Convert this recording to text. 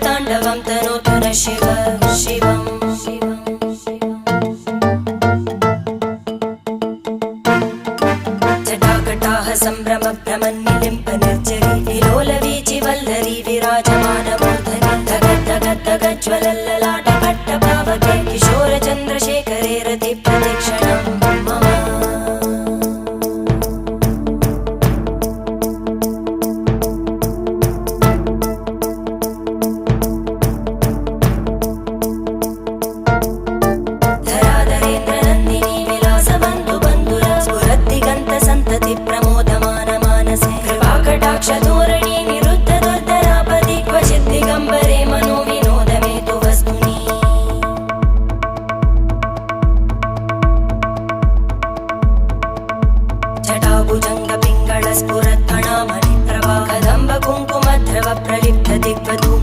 ताण्डवं तनोतु न शिव शिवम् जटाकटाः सम्भ्रम भ्रमन्निलिम्प निर्जरी विलोलवीचि वल्लरी विराजमानमूर्धनि धगज्ज्वलल्ललाटपट्टपावके किशोरचन्द्रशेखरे रतिप्रतिक्षणं मम धोरणी निरुद्ध दुर्धरापदि क्वचित् दिगम्बरे मनो विनोदमेतु वस्तुनि जटाभुजङ्ग पिङ्गळ स्फुरत्फणामणि प्रभा कदम्ब कुङ्कुमद्रव प्रलिप्त दिग्वधू